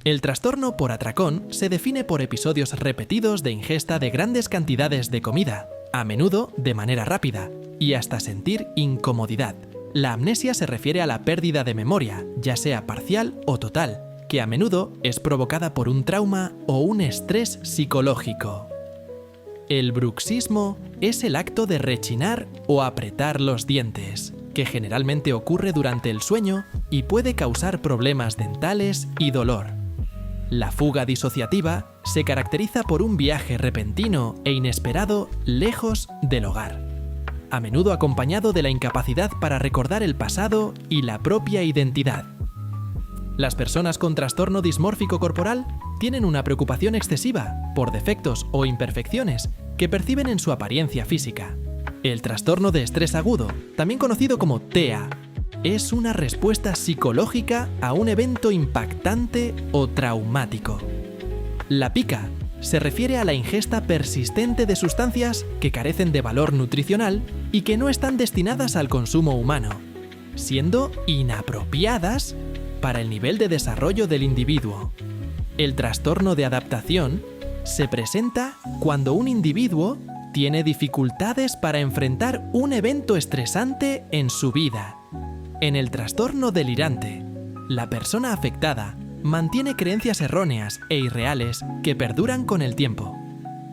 El trastorno por atracón se define por episodios repetidos de ingesta de grandes cantidades de comida, a menudo de manera rápida, y hasta sentir incomodidad. La amnesia se refiere a la pérdida de memoria, ya sea parcial o total, que a menudo es provocada por un trauma o un estrés psicológico. El bruxismo es el acto de rechinar o apretar los dientes, que generalmente ocurre durante el sueño y puede causar problemas dentales y dolor. La fuga disociativa se caracteriza por un viaje repentino e inesperado lejos del hogar, a menudo acompañado de la incapacidad para recordar el pasado y la propia identidad. Las personas con trastorno dismórfico corporal tienen una preocupación excesiva por defectos o imperfecciones que perciben en su apariencia física. El trastorno de estrés agudo, también conocido como TEA, es una respuesta psicológica a un evento impactante o traumático. La pica se refiere a la ingesta persistente de sustancias que carecen de valor nutricional y que no están destinadas al consumo humano, siendo inapropiadas para el nivel de desarrollo del individuo. El trastorno de adaptación se presenta cuando un individuo tiene dificultades para enfrentar un evento estresante en su vida. En el trastorno delirante, la persona afectada mantiene creencias erróneas e irreales que perduran con el tiempo.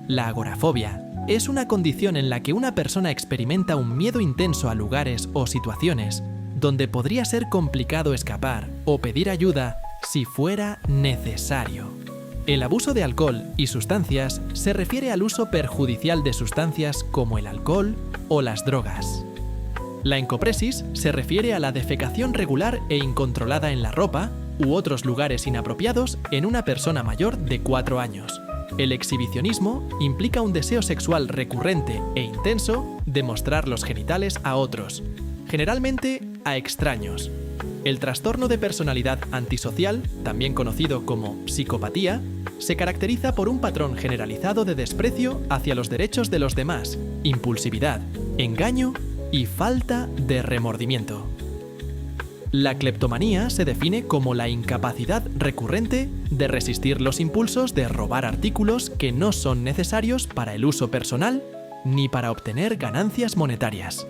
La agorafobia es una condición en la que una persona experimenta un miedo intenso a lugares o situaciones donde podría ser complicado escapar o pedir ayuda si fuera necesario. El abuso de alcohol y sustancias se refiere al uso perjudicial de sustancias como el alcohol o las drogas. La encopresis se refiere a la defecación regular e incontrolada en la ropa u otros lugares inapropiados en una persona mayor de 4 años. El exhibicionismo implica un deseo sexual recurrente e intenso de mostrar los genitales a otros, generalmente a extraños. El trastorno de personalidad antisocial, también conocido como psicopatía, se caracteriza por un patrón generalizado de desprecio hacia los derechos de los demás, impulsividad, engaño y falta de remordimiento. La cleptomanía se define como la incapacidad recurrente de resistir los impulsos de robar artículos que no son necesarios para el uso personal ni para obtener ganancias monetarias.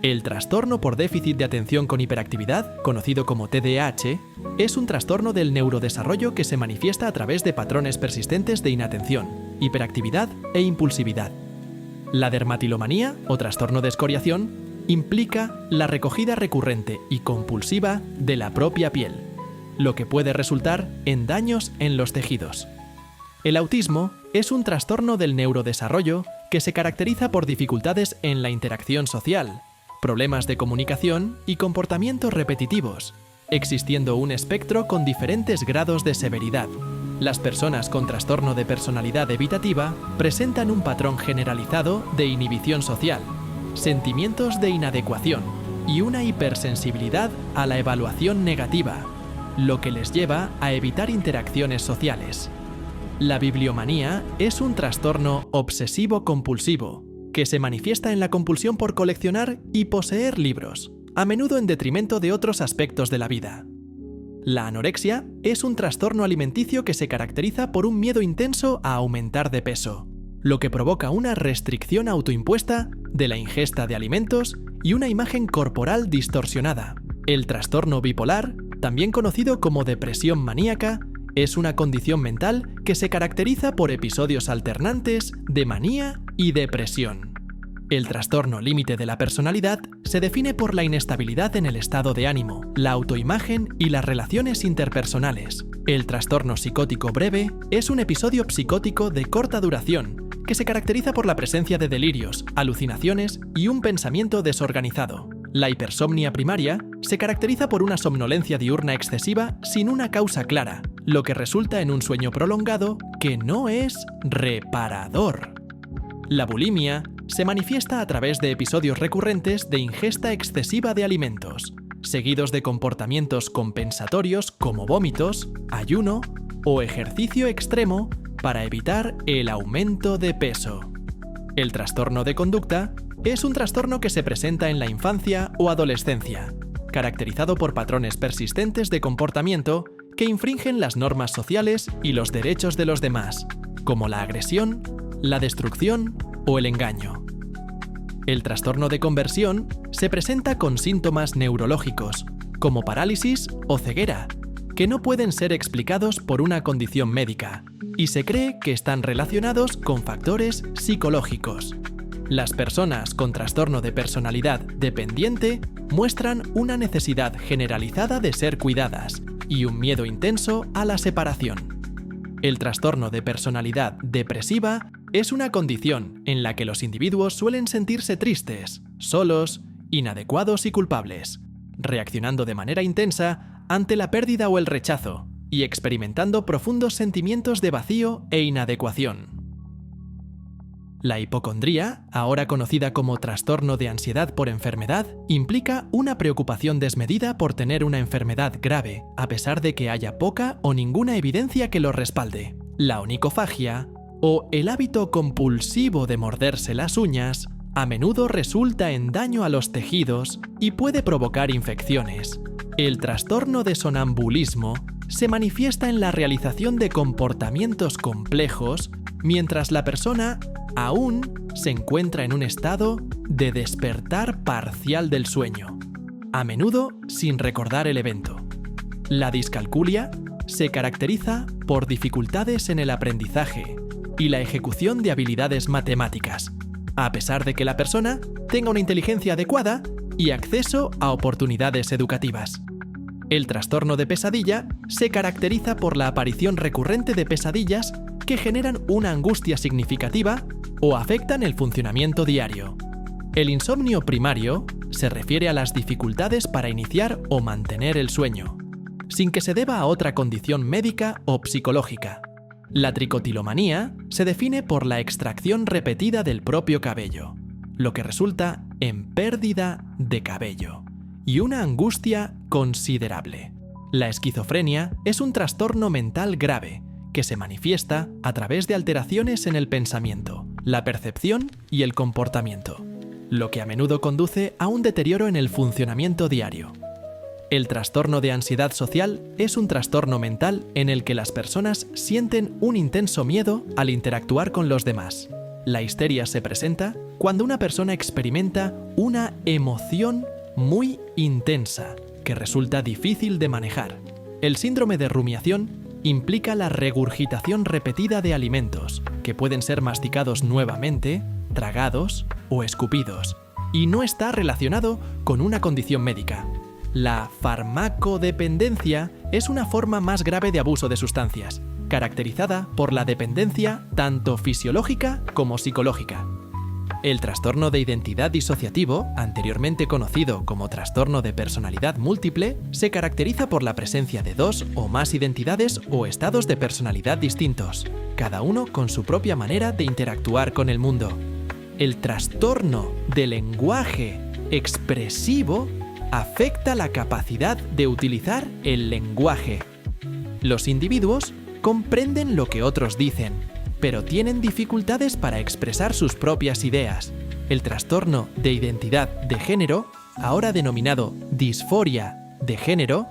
El trastorno por déficit de atención con hiperactividad, conocido como TDAH, es un trastorno del neurodesarrollo que se manifiesta a través de patrones persistentes de inatención, hiperactividad e impulsividad. La dermatilomanía, o trastorno de escoriación, implica la recogida recurrente y compulsiva de la propia piel, lo que puede resultar en daños en los tejidos. El autismo es un trastorno del neurodesarrollo que se caracteriza por dificultades en la interacción social, problemas de comunicación y comportamientos repetitivos, existiendo un espectro con diferentes grados de severidad. Las personas con trastorno de personalidad evitativa presentan un patrón generalizado de inhibición social, sentimientos de inadecuación y una hipersensibilidad a la evaluación negativa, lo que les lleva a evitar interacciones sociales. La bibliomanía es un trastorno obsesivo-compulsivo que se manifiesta en la compulsión por coleccionar y poseer libros, a menudo en detrimento de otros aspectos de la vida. La anorexia es un trastorno alimenticio que se caracteriza por un miedo intenso a aumentar de peso, lo que provoca una restricción autoimpuesta de la ingesta de alimentos y una imagen corporal distorsionada. El trastorno bipolar, también conocido como depresión maníaca, es una condición mental que se caracteriza por episodios alternantes de manía y depresión. El trastorno límite de la personalidad se define por la inestabilidad en el estado de ánimo, la autoimagen y las relaciones interpersonales. El trastorno psicótico breve es un episodio psicótico de corta duración que se caracteriza por la presencia de delirios, alucinaciones y un pensamiento desorganizado. La hipersomnia primaria se caracteriza por una somnolencia diurna excesiva sin una causa clara, lo que resulta en un sueño prolongado que no es reparador. La bulimia se manifiesta a través de episodios recurrentes de ingesta excesiva de alimentos, seguidos de comportamientos compensatorios como vómitos, ayuno o ejercicio extremo para evitar el aumento de peso. El trastorno de conducta es un trastorno que se presenta en la infancia o adolescencia, caracterizado por patrones persistentes de comportamiento que infringen las normas sociales y los derechos de los demás, como la agresión, la destrucción o el engaño. El trastorno de conversión se presenta con síntomas neurológicos, como parálisis o ceguera, que no pueden ser explicados por una condición médica, y se cree que están relacionados con factores psicológicos. Las personas con trastorno de personalidad dependiente muestran una necesidad generalizada de ser cuidadas y un miedo intenso a la separación. El trastorno de personalidad depresiva es una condición en la que los individuos suelen sentirse tristes, solos, inadecuados y culpables, reaccionando de manera intensa ante la pérdida o el rechazo y experimentando profundos sentimientos de vacío e inadecuación. La hipocondría, ahora conocida como trastorno de ansiedad por enfermedad, implica una preocupación desmedida por tener una enfermedad grave, a pesar de que haya poca o ninguna evidencia que lo respalde. La onicofagia, o el hábito compulsivo de morderse las uñas, a menudo resulta en daño a los tejidos y puede provocar infecciones. El trastorno de sonambulismo se manifiesta en la realización de comportamientos complejos mientras la persona aún se encuentra en un estado de despertar parcial del sueño, a menudo sin recordar el evento. La discalculia se caracteriza por dificultades en el aprendizaje y la ejecución de habilidades matemáticas, a pesar de que la persona tenga una inteligencia adecuada y acceso a oportunidades educativas. El trastorno de pesadilla se caracteriza por la aparición recurrente de pesadillas que generan una angustia significativa o afectan el funcionamiento diario. El insomnio primario se refiere a las dificultades para iniciar o mantener el sueño, sin que se deba a otra condición médica o psicológica. La tricotilomanía se define por la extracción repetida del propio cabello, lo que resulta en pérdida de cabello y una angustia considerable. La esquizofrenia es un trastorno mental grave que se manifiesta a través de alteraciones en el pensamiento, la percepción y el comportamiento, lo que a menudo conduce a un deterioro en el funcionamiento diario. El trastorno de ansiedad social es un trastorno mental en el que las personas sienten un intenso miedo al interactuar con los demás. La histeria se presenta cuando una persona experimenta una emoción muy intensa que resulta difícil de manejar. El síndrome de rumiación implica la regurgitación repetida de alimentos, que pueden ser masticados nuevamente, tragados o escupidos, y no está relacionado con una condición médica. La farmacodependencia es una forma más grave de abuso de sustancias, caracterizada por la dependencia tanto fisiológica como psicológica. El trastorno de identidad disociativo, anteriormente conocido como trastorno de personalidad múltiple, se caracteriza por la presencia de dos o más identidades o estados de personalidad distintos, cada uno con su propia manera de interactuar con el mundo. El trastorno de lenguaje expresivo afecta la capacidad de utilizar el lenguaje. Los individuos comprenden lo que otros dicen, pero tienen dificultades para expresar sus propias ideas. El trastorno de identidad de género, ahora denominado disforia de género,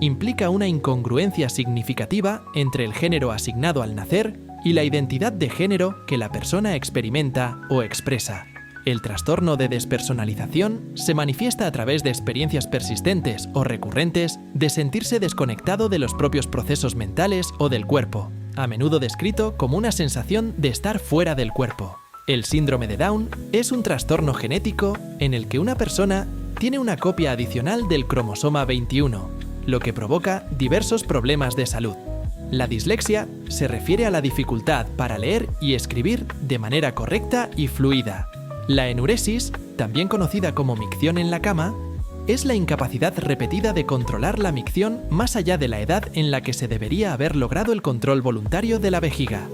implica una incongruencia significativa entre el género asignado al nacer y la identidad de género que la persona experimenta o expresa. El trastorno de despersonalización se manifiesta a través de experiencias persistentes o recurrentes de sentirse desconectado de los propios procesos mentales o del cuerpo, a menudo descrito como una sensación de estar fuera del cuerpo. El síndrome de Down es un trastorno genético en el que una persona tiene una copia adicional del cromosoma 21, lo que provoca diversos problemas de salud. La dislexia se refiere a la dificultad para leer y escribir de manera correcta y fluida. La enuresis, también conocida como micción en la cama, es la incapacidad repetida de controlar la micción más allá de la edad en la que se debería haber logrado el control voluntario de la vejiga.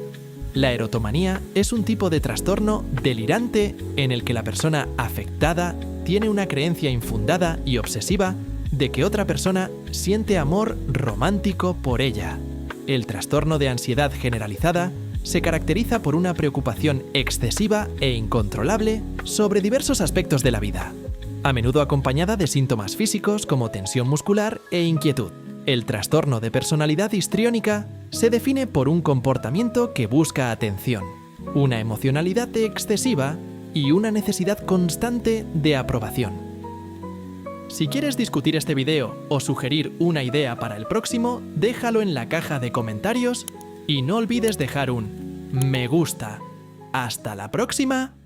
La erotomanía es un tipo de trastorno delirante en el que la persona afectada tiene una creencia infundada y obsesiva de que otra persona siente amor romántico por ella. El trastorno de ansiedad generalizada se caracteriza por una preocupación excesiva e incontrolable sobre diversos aspectos de la vida, a menudo acompañada de síntomas físicos como tensión muscular e inquietud. El trastorno de personalidad histriónica se define por un comportamiento que busca atención, una emocionalidad excesiva y una necesidad constante de aprobación. Si quieres discutir este video o sugerir una idea para el próximo, déjalo en la caja de comentarios y no olvides dejar un me gusta. ¡Hasta la próxima!